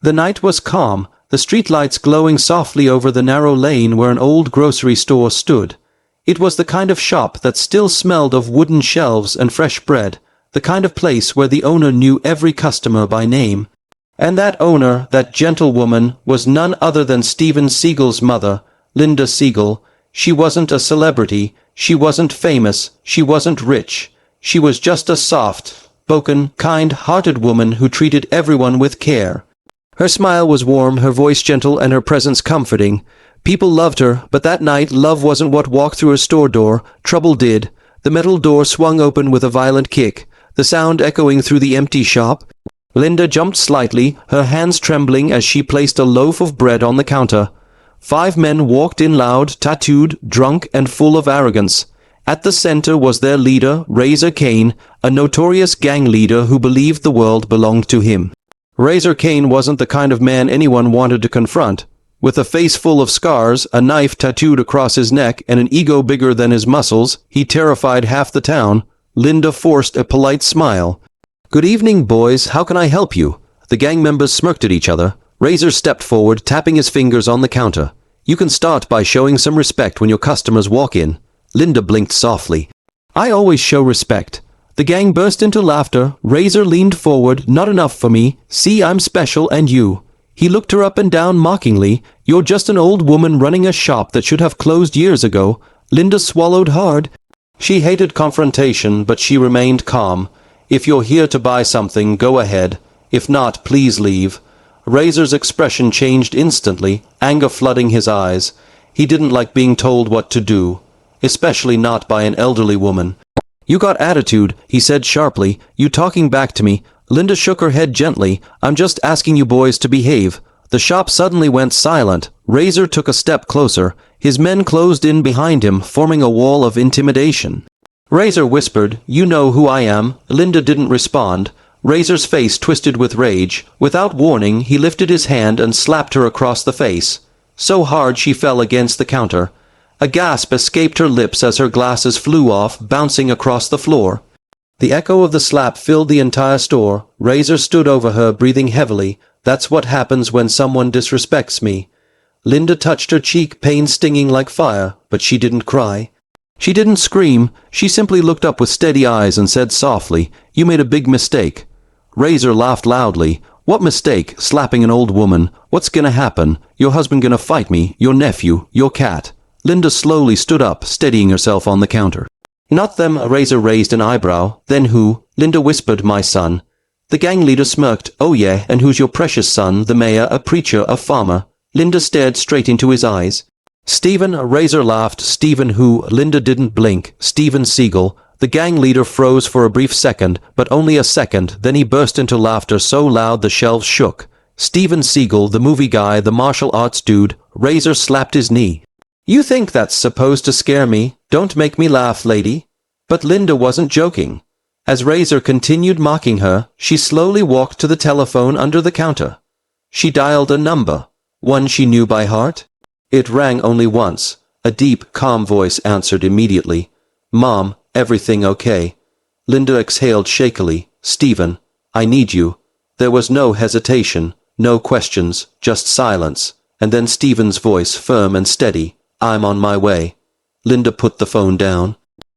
The night was calm, the streetlights glowing softly over the narrow lane where an old grocery store stood. It was the kind of shop that still smelled of wooden shelves and fresh bread, the kind of place where the owner knew every customer by name. And that owner, that gentlewoman, was none other than Steven Seagal's mother, Linda Seagal. She wasn't a celebrity, she wasn't famous, she wasn't rich. She was just a soft-spoken, kind-hearted woman who treated everyone with care. Her smile was warm, her voice gentle, and her presence comforting. People loved her, but that night love wasn't what walked through her store door. Trouble did. The metal door swung open with a violent kick, the sound echoing through the empty shop. Linda jumped slightly, her hands trembling as she placed a loaf of bread on the counter. 5 men walked in loud, tattooed, drunk, and full of arrogance. At the center was their leader, Razor Cain, a notorious gang leader who believed the world belonged to him. Razor Cain wasn't the kind of man anyone wanted to confront. With a face full of scars, a knife tattooed across his neck, and an ego bigger than his muscles, he terrified half the town. Linda forced a polite smile. "Good evening, boys. How can I help you?" The gang members smirked at each other. Razor stepped forward, tapping his fingers on the counter. "You can start by showing some respect when your customers walk in." Linda blinked softly. "I always show respect." The gang burst into laughter. Razor leaned forward. "Not enough for me. See, I'm special, and you." He looked her up and down mockingly. "You're just an old woman running a shop that should have closed years ago." Linda swallowed hard. She hated confrontation, but she remained calm. "If you're here to buy something, go ahead. If not, please leave." Razor's expression changed instantly, anger flooding his eyes. He didn't like being told what to do, especially not by an elderly woman. "You got attitude," he said sharply. "You talking back to me?" Linda shook her head gently. "I'm just asking you boys to behave." The shop suddenly went silent. Razor took a step closer. His men closed in behind him, forming a wall of intimidation. Razor whispered, "You know who I am." Linda didn't respond. Razor's face twisted with rage. Without warning, he lifted his hand and slapped her across the face, so hard she fell against the counter. A gasp escaped her lips as her glasses flew off, bouncing across the floor. The echo of the slap filled the entire store. Razor stood over her, breathing heavily. "That's what happens when someone disrespects me." Linda touched her cheek, pain stinging like fire, but she didn't cry. She didn't scream. She simply looked up with steady eyes and said softly, "You made a big mistake." Razor laughed loudly. "What mistake? Slapping an old woman? What's gonna happen? Your husband gonna fight me? Your nephew? Your cat?" Linda slowly stood up, steadying herself on the counter. "Not them." Razor raised an eyebrow. "Then who?" Linda whispered, "My son." The gang leader smirked. "Oh yeah, and who's your precious son? The mayor, a preacher, a farmer?" Linda stared straight into his eyes. "Steven." Razor laughed. "Steven who?" Linda didn't blink. "Steven Seagal." The gang leader froze for a brief second, but only a second, then he burst into laughter so loud the shelves shook. "Steven Seagal, the movie guy, the martial arts dude." Razor slapped his knee. "You think that's supposed to scare me? Don't make me laugh, lady." But Linda wasn't joking. As Razor continued mocking her, she slowly walked to the telephone under the counter. She dialed a number, one she knew by heart. It rang only once. A deep, calm voice answered immediately. "Mom, everything okay?" Linda exhaled shakily. "Steven, I need you." There was no hesitation, no questions, just silence, and then Steven's voice, firm and steady. "I'm on my way." Linda put the phone down.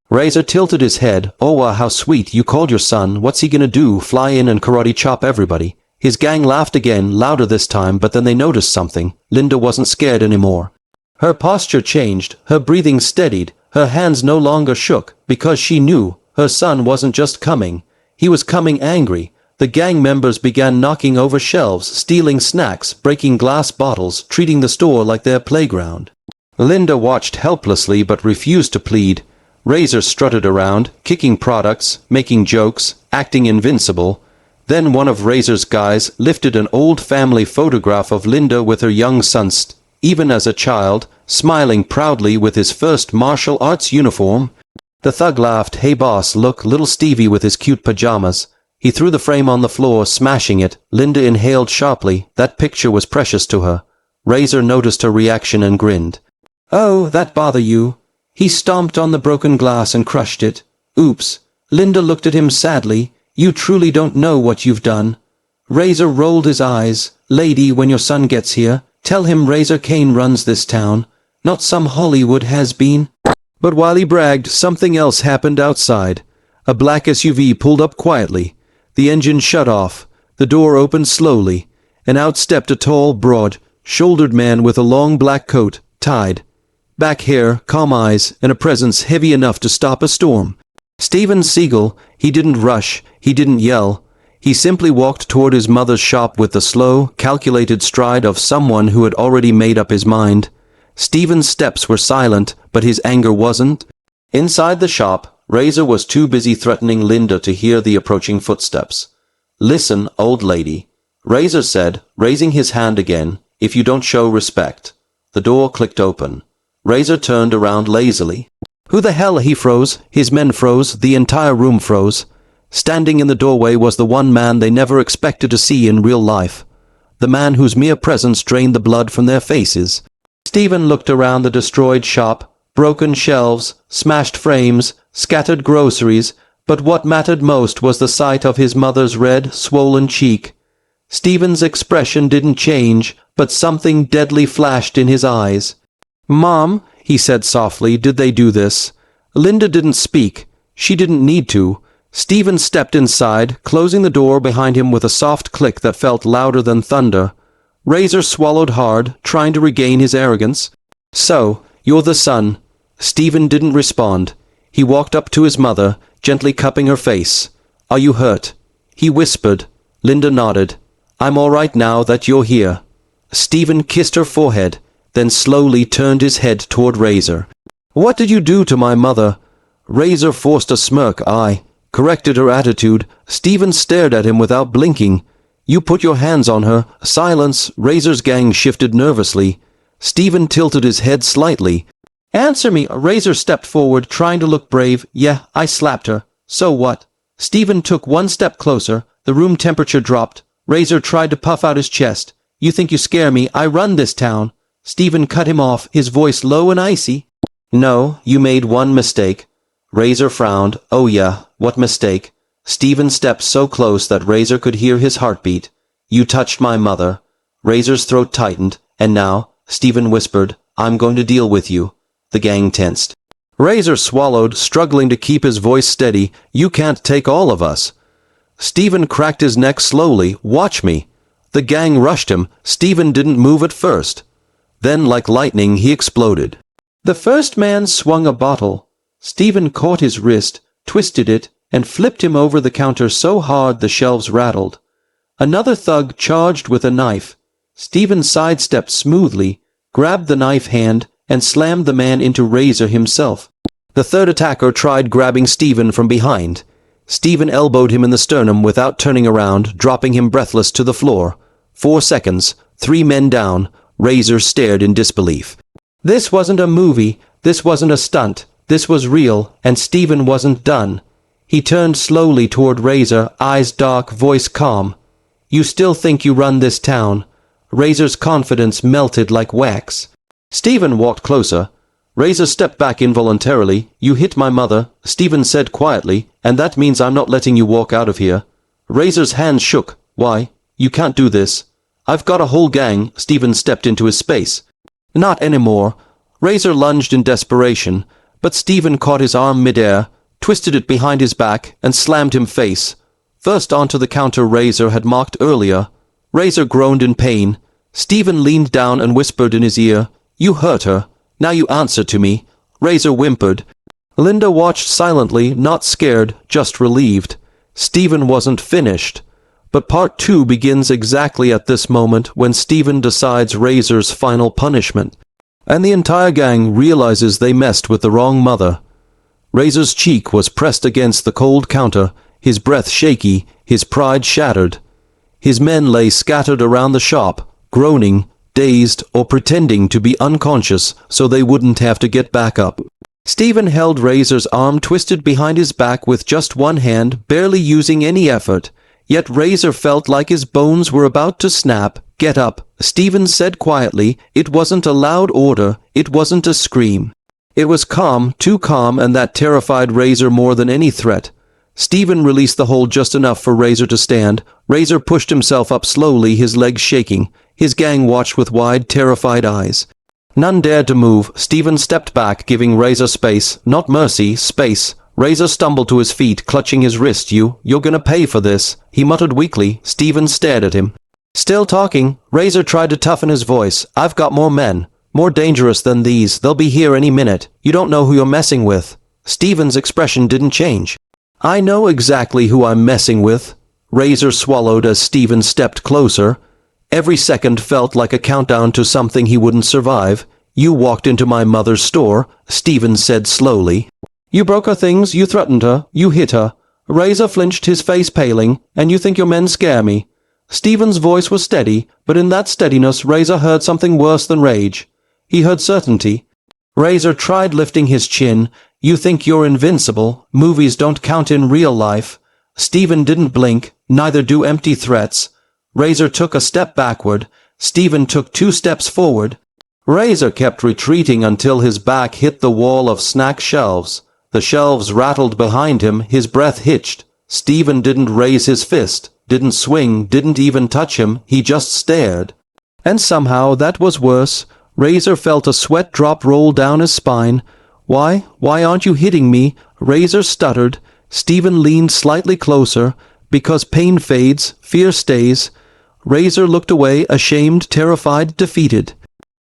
Razor tilted his head. "Oh, wow, how sweet. You called your son. What's he gonna do? Fly in and karate chop everybody?" His gang laughed again, louder this time, but then they noticed something. Linda wasn't scared anymore. Her posture changed, her breathing steadied, her hands no longer shook, because she knew her son wasn't just coming. He was coming angry. The gang members began knocking over shelves, stealing snacks, breaking glass bottles, treating the store like their playground. Linda watched helplessly but refused to plead. Razor strutted around, kicking products, making jokes, acting invincible. Then one of Razor's guys lifted an old family photograph of Linda with her young son, even as a child, smiling proudly with his first martial arts uniform. The thug laughed. "Hey boss, look, little Stevie with his cute pajamas." He threw the frame on the floor, smashing it. Linda inhaled sharply. That picture was precious to her. Razor noticed her reaction and grinned. "Oh, that bother you?" He stomped on the broken glass and crushed it. "Oops." Linda looked at him sadly. "You truly don't know what you've done." Razor rolled his eyes. Lady, when your son gets here, tell him Razor Kane runs this town, not some Hollywood has-been. But while he bragged, something else happened outside. A black SUV pulled up quietly. The engine shut off. The door opened slowly, and out stepped a tall, broad-shouldered man with a long black coat, tied. Back hair, calm eyes, and a presence heavy enough to stop a storm. Steven Seagal. He didn't rush, he didn't yell. He simply walked toward his mother's shop with the slow, calculated stride of someone who had already made up his mind. Steven's steps were silent, but his anger wasn't. Inside the shop, Razor was too busy threatening Linda to hear the approaching footsteps. "Listen, old lady," Razor said, raising his hand again, "if you don't show respect." The door clicked open. Razor turned around lazily. Who the hell? He froze. His men froze. The entire room froze. Standing in the doorway was the one man they never expected to see in real life. The man whose mere presence drained the blood from their faces. Steven looked around the destroyed shop, broken shelves, smashed frames, scattered groceries, but what mattered most was the sight of his mother's red, swollen cheek. Steven's expression didn't change, but something deadly flashed in his eyes. "Mom," he said softly, "did they do this?" Linda didn't speak. She didn't need to. Steven stepped inside, closing the door behind him with a soft click that felt louder than thunder. Razor swallowed hard, trying to regain his arrogance. "So, you're the son." Steven didn't respond. He walked up to his mother, gently cupping her face. "Are you hurt?" he whispered. Linda nodded. "I'm all right now that you're here." Steven kissed her forehead, then slowly turned his head toward Razor. "What did you do to my mother?" Razor forced a smirk. "I corrected her attitude." Steven stared at him without blinking. "You put your hands on her." Silence. Razor's gang shifted nervously. Steven tilted his head slightly. "Answer me." Razor stepped forward, trying to look brave. "Yeah, I slapped her. So what?" Steven took one step closer. The room temperature dropped. Razor tried to puff out his chest. "You think you scare me? I run this town." Steven cut him off, his voice low and icy. "No, you made one mistake." Razor frowned. "Oh yeah, what mistake?" Steven stepped so close that Razor could hear his heartbeat. "You touched my mother." Razor's throat tightened. "And now," Steven whispered, "I'm going to deal with you." The gang tensed. Razor swallowed, struggling to keep his voice steady. "You can't take all of us." Steven cracked his neck slowly. "Watch me." The gang rushed him. Steven didn't move at first. Then, like lightning, he exploded. The first man swung a bottle. Steven caught his wrist, twisted it, and flipped him over the counter so hard the shelves rattled. Another thug charged with a knife. Steven sidestepped smoothly, grabbed the knife hand, and slammed the man into Razor himself. The third attacker tried grabbing Steven from behind. Steven elbowed him in the sternum without turning around, dropping him breathless to the floor. 4 seconds, 3 men down. Razor stared in disbelief. This wasn't a movie. This wasn't a stunt. This was real, and Steven wasn't done. He turned slowly toward Razor, eyes dark, voice calm. "You still think you run this town?" Razor's confidence melted like wax. Steven walked closer. Razor stepped back involuntarily. "You hit my mother," Steven said quietly, "and that means I'm not letting you walk out of here." Razor's hands shook. "Why? You can't do this." "I've got a whole gang." Steven stepped into his space. "Not anymore." Razor lunged in desperation, but Steven caught his arm midair, twisted it behind his back, and slammed him face first onto the counter Razor had marked earlier. Razor groaned in pain. Steven leaned down and whispered in his ear, "You hurt her. Now you answer to me." Razor whimpered. Linda watched silently, not scared, just relieved. Steven wasn't finished. But part 2 begins exactly at this moment when Steven decides Razor's final punishment. And the entire gang realizes they messed with the wrong mother. Razor's cheek was pressed against the cold counter, his breath shaky, his pride shattered. His men lay scattered around the shop, groaning, dazed, or pretending to be unconscious so they wouldn't have to get back up. Steven held Razor's arm twisted behind his back with just one hand, barely using any effort. Yet Razor felt like his bones were about to snap. "Get up," Steven said quietly. It wasn't a loud order. It wasn't a scream. It was calm, too calm, and that terrified Razor more than any threat. Steven released the hold just enough for Razor to stand. Razor pushed himself up slowly, his legs shaking. His gang watched with wide, terrified eyes. None dared to move. Steven stepped back, giving Razor space. Not mercy, space. Razor stumbled to his feet, clutching his wrist. You're gonna pay for this, he muttered weakly. Steven stared at him. Still talking, Razor tried to toughen his voice. I've got more men. More dangerous than these. They'll be here any minute. You don't know who you're messing with. Steven's expression didn't change. I know exactly who I'm messing with. Razor swallowed as Steven stepped closer. Every second felt like a countdown to something he wouldn't survive. You walked into my mother's store, Steven said slowly. You broke her things, you threatened her, you hit her. Razor flinched, his face paling. And you think your men scare me. Steven's voice was steady, but in that steadiness Razor heard something worse than rage. He heard certainty. Razor tried lifting his chin. You think you're invincible. Movies don't count in real life. Steven didn't blink, neither do empty threats. Razor took a step backward. Steven took 2 steps forward. Razor kept retreating until his back hit the wall of snack shelves. The shelves rattled behind him, his breath hitched. Steven didn't raise his fist, didn't swing, didn't even touch him, he just stared. And somehow that was worse. Razor felt a sweat drop roll down his spine. Why aren't you hitting me? Razor stuttered. Steven leaned slightly closer. Because pain fades, fear stays. Razor looked away, ashamed, terrified, defeated.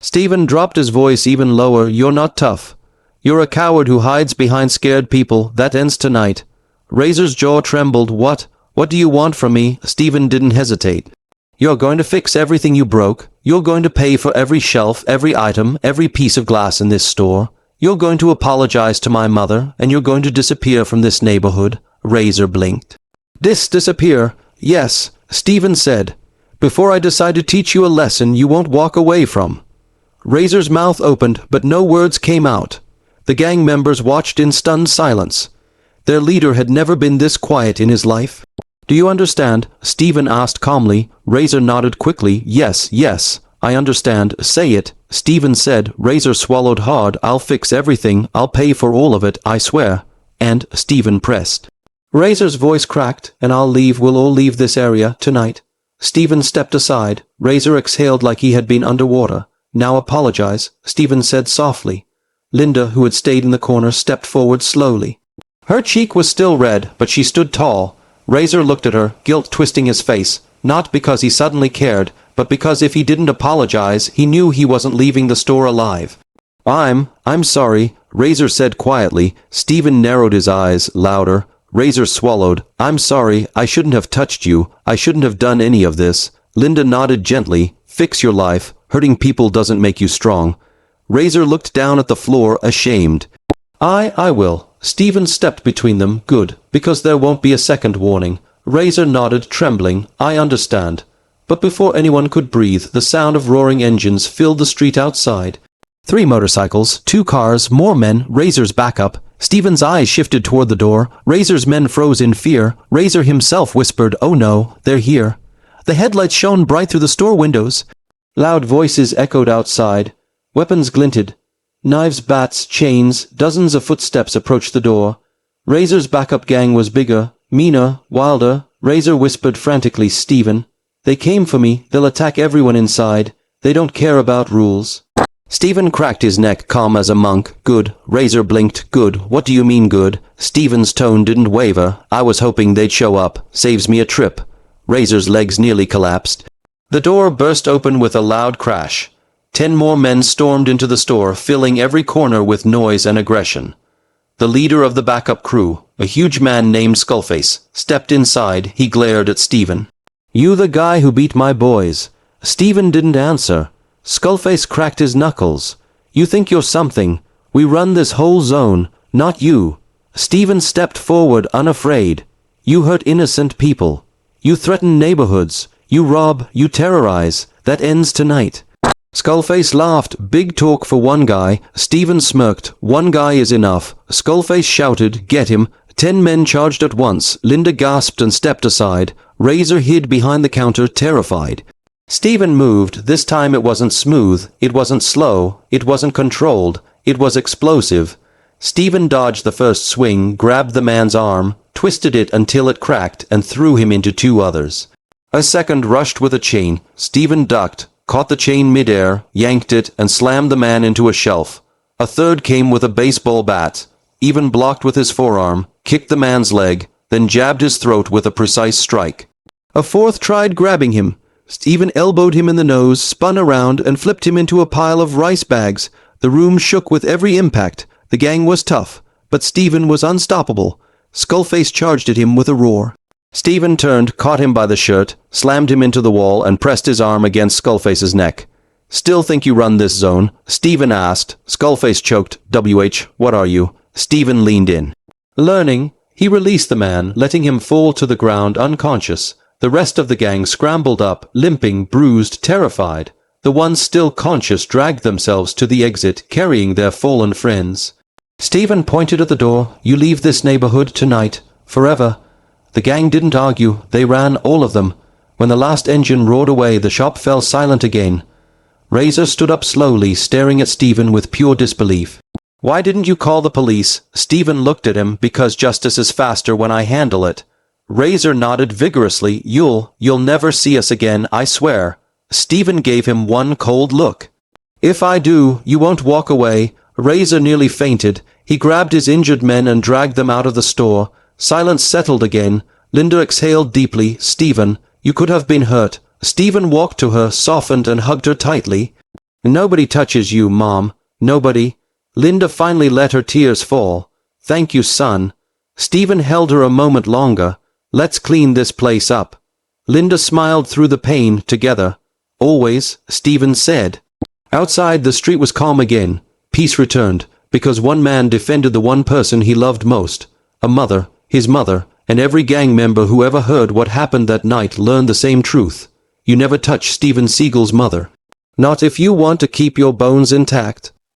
Steven dropped his voice even lower. You're not tough. You're a coward who hides behind scared people. That ends tonight. Razor's jaw trembled. What do you want from me? Steven didn't hesitate. You're going to fix everything you broke. You're going to pay for every shelf, every item, every piece of glass in this store. You're going to apologize to my mother, and you're going to disappear from this neighborhood. Razor blinked. Disappear? Yes, Steven said. Before I decide to teach you a lesson you won't walk away from. Razor's mouth opened, but no words came out. The gang members watched in stunned silence. Their leader had never been this quiet in his life. Do you understand? Steven asked calmly. Razor nodded quickly. Yes, I understand. Say it. Steven said. Razor swallowed hard. I'll fix everything. I'll pay for all of it, I swear. And Steven pressed. Razor's voice cracked. And we'll all leave this area tonight. Steven stepped aside. Razor exhaled like he had been underwater. Now apologize, Steven said softly. Linda, who had stayed in the corner, stepped forward slowly. Her cheek was still red, but she stood tall. Razor looked at her, guilt twisting his face, not because he suddenly cared, but because if he didn't apologize, he knew he wasn't leaving the store alive. I'm sorry, Razor said quietly. Steven narrowed his eyes, louder. Razor swallowed. I'm sorry, I shouldn't have touched you. I shouldn't have done any of this. Linda nodded gently. Fix your life. Hurting people doesn't make you strong. Razor looked down at the floor, ashamed. I will. Steven stepped between them. Good, because there won't be a second warning. Razor nodded, trembling. I understand. But before anyone could breathe, the sound of roaring engines filled the street outside. 3 motorcycles, 2 cars, more men, Razor's backup. Steven's eyes shifted toward the door. Razor's men froze in fear. Razor himself whispered, oh no, they're here. The headlights shone bright through the store windows. Loud voices echoed outside. Weapons glinted. Knives, bats, chains, dozens of footsteps approached the door. Razor's backup gang was bigger, meaner, wilder. Razor whispered frantically, Steven. They came for me. They'll attack everyone inside. They don't care about rules. Steven cracked his neck, calm as a monk. Good. Razor blinked. Good. What do you mean good? Steven's tone didn't waver. I was hoping they'd show up. Saves me a trip. Razor's legs nearly collapsed. The door burst open with a loud crash. 10 more men stormed into the store, filling every corner with noise and aggression. The leader of the backup crew, a huge man named Skullface, stepped inside. He glared at Steven. You the guy who beat my boys. Steven didn't answer. Skullface cracked his knuckles. You think you're something. We run this whole zone, not you. Steven stepped forward, unafraid. You hurt innocent people. You threaten neighborhoods. You rob, you terrorize. That ends tonight. Skullface laughed. Big talk for one guy. Steven smirked. One guy is enough. Skullface shouted, get him. 10 men charged at once. Linda gasped and stepped aside. Razor hid behind the counter, terrified. Steven moved. This time it wasn't smooth. It wasn't slow. It wasn't controlled. It was explosive. Steven dodged the first swing, grabbed the man's arm. twisted it until it cracked, and threw him into two others. A second rushed with a chain. Steven ducked, caught the chain mid-air, yanked it, and slammed the man into a shelf. A third came with a baseball bat, even blocked with his forearm, kicked the man's leg, then jabbed his throat with a precise strike. A fourth tried grabbing him. Steven elbowed him in the nose, spun around, and flipped him into a pile of rice bags. The room shook with every impact. The gang was tough, but Steven was unstoppable. Skullface charged at him with a roar. Steven turned, caught him by the shirt, slammed him into the wall, and pressed his arm against Skullface's neck. "Still think you run this zone?" Steven asked. Skullface choked. "WH, what are you?" Steven leaned in. "Learning." He released the man, letting him fall to the ground unconscious. The rest of the gang scrambled up, limping, bruised, terrified. The ones still conscious dragged themselves to the exit, carrying their fallen friends. Steven pointed at the door. "You leave this neighborhood tonight. Forever." The gang didn't argue. They ran, all of them. When the last engine roared away, the shop fell silent again. Razor stood up slowly, staring at Steven with pure disbelief. "Why didn't you call the police?" Steven looked at him. "Because justice is faster when I handle it." Razor nodded vigorously. You'll never see us again, I swear." Steven gave him one cold look. "If I do, you won't walk away." Razor nearly fainted. He grabbed his injured men and dragged them out of the store. Silence settled again. Linda exhaled deeply. "Steven, you could have been hurt." Steven walked to her, softened, and hugged her tightly. "Nobody touches you, Mom. Nobody." Linda finally let her tears fall. "Thank you, son." Steven held her a moment longer. "Let's clean this place up." Linda smiled through the pain. "Together. Always," Steven said. Outside, the street was calm again. Peace returned, because one man defended the one person he loved most. A mother, his mother, and every gang member who ever heard what happened that night learned the same truth. You never touch Steven Seagal's mother. Not if you want to keep your bones intact.